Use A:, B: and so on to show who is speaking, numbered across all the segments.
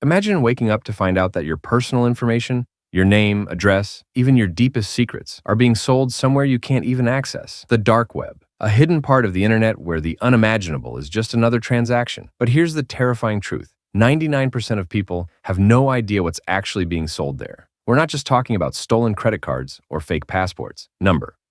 A: Imagine waking up to find out that your personal information, your name, address, even your deepest secrets are being sold somewhere you can't even access. The dark web, a hidden part of the internet where the unimaginable is just another transaction. But here's the terrifying truth. 99% of people have no idea what's actually being sold there. We're not just talking about stolen credit cards or fake passports.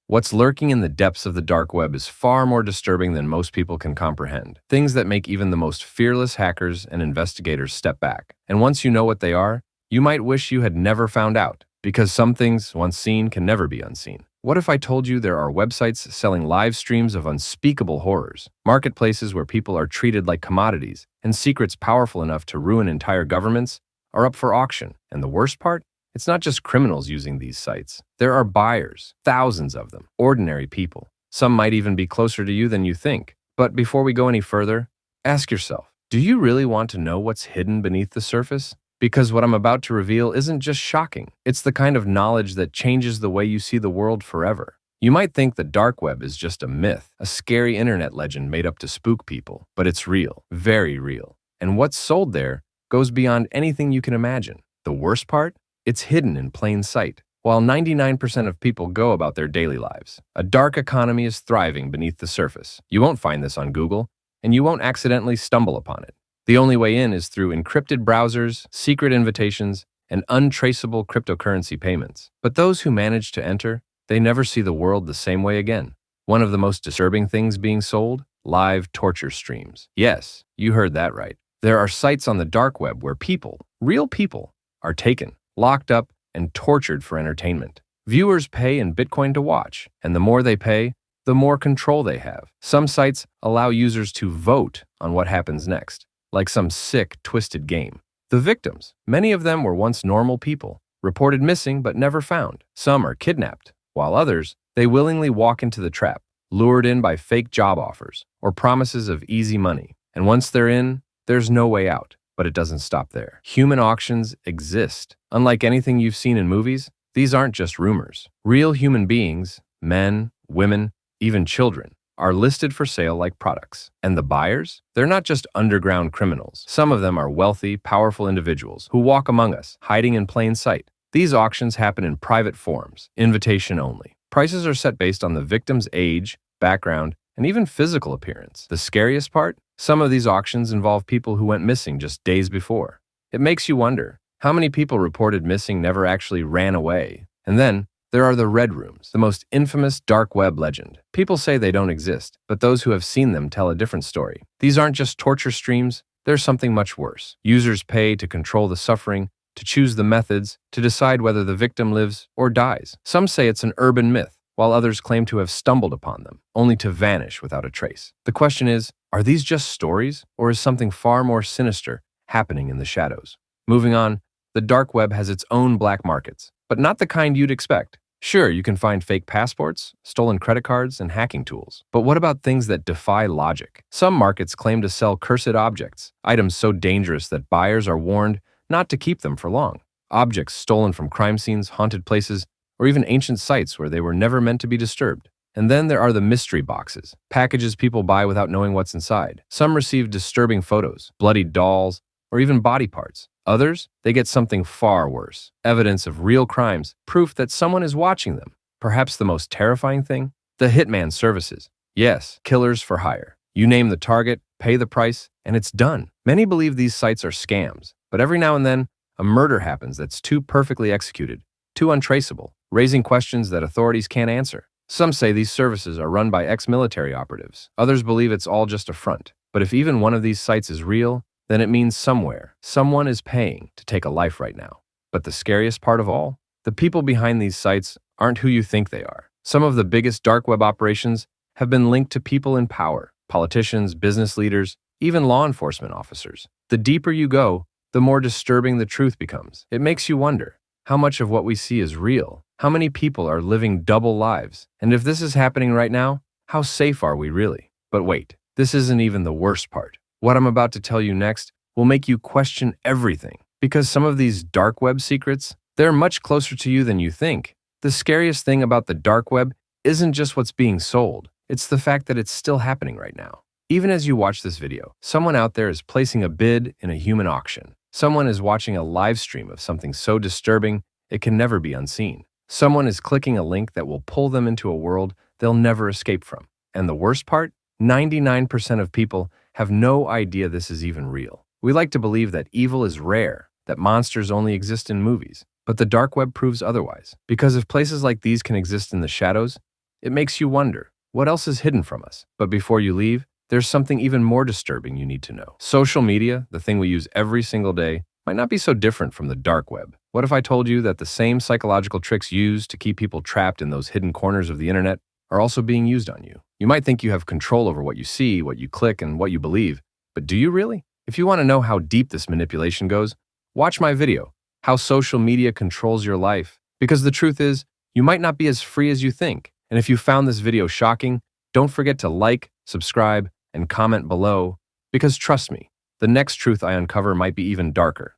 A: What's lurking in the depths of the dark web is far more disturbing than most people can comprehend. Things that make even the most fearless hackers and investigators step back. And once you know what they are, you might wish you had never found out, because some things, once seen, can never be unseen. What if I told you there are websites selling live streams of unspeakable horrors, marketplaces where people are treated like commodities, and secrets powerful enough to ruin entire governments are up for auction? And the worst part? It's not just criminals using these sites. There are buyers, thousands of them, ordinary people. Some might even be closer to you than you think. But before we go any further, ask yourself, do you really want to know what's hidden beneath the surface? Because what I'm about to reveal isn't just shocking. It's the kind of knowledge that changes the way you see the world forever. You might think the dark web is just a myth, a scary internet legend made up to spook people, but it's real, very real. And what's sold there goes beyond anything you can imagine. The worst part? It's hidden in plain sight. While 99% of people go about their daily lives, a dark economy is thriving beneath the surface. You won't find this on Google, and you won't accidentally stumble upon it. The only way in is through encrypted browsers, secret invitations, and untraceable cryptocurrency payments. But those who manage to enter, they never see the world the same way again. One of the most disturbing things being sold? Live torture streams. Yes, you heard that right. There are sites on the dark web where people, real people, are taken, locked up, and tortured for entertainment. Viewers pay in Bitcoin to watch, and the more they pay, the more control they have. Some sites allow users to vote on what happens next, like some sick, twisted game. The victims, many of them were once normal people, reported missing but never found. Some are kidnapped, while others, they willingly walk into the trap, lured in by fake job offers or promises of easy money. And once they're in, there's no way out. But it doesn't stop there. Human auctions exist. Unlike anything you've seen in movies, these aren't just rumors. Real human beings, men, women, even children, are listed for sale like products. And the buyers? They're not just underground criminals. Some of them are wealthy, powerful individuals who walk among us, hiding in plain sight. These auctions happen in private forums, invitation only. Prices are set based on the victim's age, background, and even physical appearance. The scariest part? Some of these auctions involve people who went missing just days before. It makes you wonder, how many people reported missing never actually ran away? And then, there are the red rooms, the most infamous dark web legend. People say they don't exist, but those who have seen them tell a different story. These aren't just torture streams, there's something much worse. Users pay to control the suffering, to choose the methods, to decide whether the victim lives or dies. Some say it's an urban myth, while others claim to have stumbled upon them, only to vanish without a trace. The question is, are these just stories, or is something far more sinister happening in the shadows? Moving on, the dark web has its own black markets, but not the kind you'd expect. Sure, you can find fake passports, stolen credit cards, and hacking tools. But what about things that defy logic? Some markets claim to sell cursed objects, items so dangerous that buyers are warned not to keep them for long. Objects stolen from crime scenes, haunted places, or even ancient sites where they were never meant to be disturbed. And then there are the mystery boxes, packages people buy without knowing what's inside. Some receive disturbing photos, bloodied dolls, or even body parts. Others, they get something far worse, evidence of real crimes, proof that someone is watching them. Perhaps the most terrifying thing? The hitman services. Yes, killers for hire. You name the target, pay the price, and it's done. Many believe these sites are scams, but every now and then, a murder happens that's too perfectly executed, too untraceable, raising questions that authorities can't answer. Some say these services are run by ex-military operatives. Others believe it's all just a front. But if even one of these sites is real, then it means somewhere, someone is paying to take a life right now. But the scariest part of all? The people behind these sites aren't who you think they are. Some of the biggest dark web operations have been linked to people in power, politicians, business leaders, even law enforcement officers. The deeper you go, the more disturbing the truth becomes. It makes you wonder, how much of what we see is real? How many people are living double lives? And if this is happening right now, how safe are we really? But wait, this isn't even the worst part. What I'm about to tell you next will make you question everything. Because some of these dark web secrets, they're much closer to you than you think. The scariest thing about the dark web isn't just what's being sold. It's the fact that it's still happening right now. Even as you watch this video, someone out there is placing a bid in a human auction. Someone is watching a live stream of something so disturbing it can never be unseen. Someone is clicking a link that will pull them into a world they'll never escape from. And the worst part? 99% of people have no idea this is even real. We like to believe that evil is rare, that monsters only exist in movies. But the dark web proves otherwise. Because if places like these can exist in the shadows, it makes you wonder, what else is hidden from us? But before you leave, there's something even more disturbing you need to know. Social media, the thing we use every single day, might not be so different from the dark web. What if I told you that the same psychological tricks used to keep people trapped in those hidden corners of the internet are also being used on you? You might think you have control over what you see, what you click, and what you believe, but do you really? If you want to know how deep this manipulation goes, watch my video, How Social Media Controls Your Life. Because the truth is, you might not be as free as you think. And if you found this video shocking, don't forget to like, subscribe, and comment below, because trust me, the next truth I uncover might be even darker.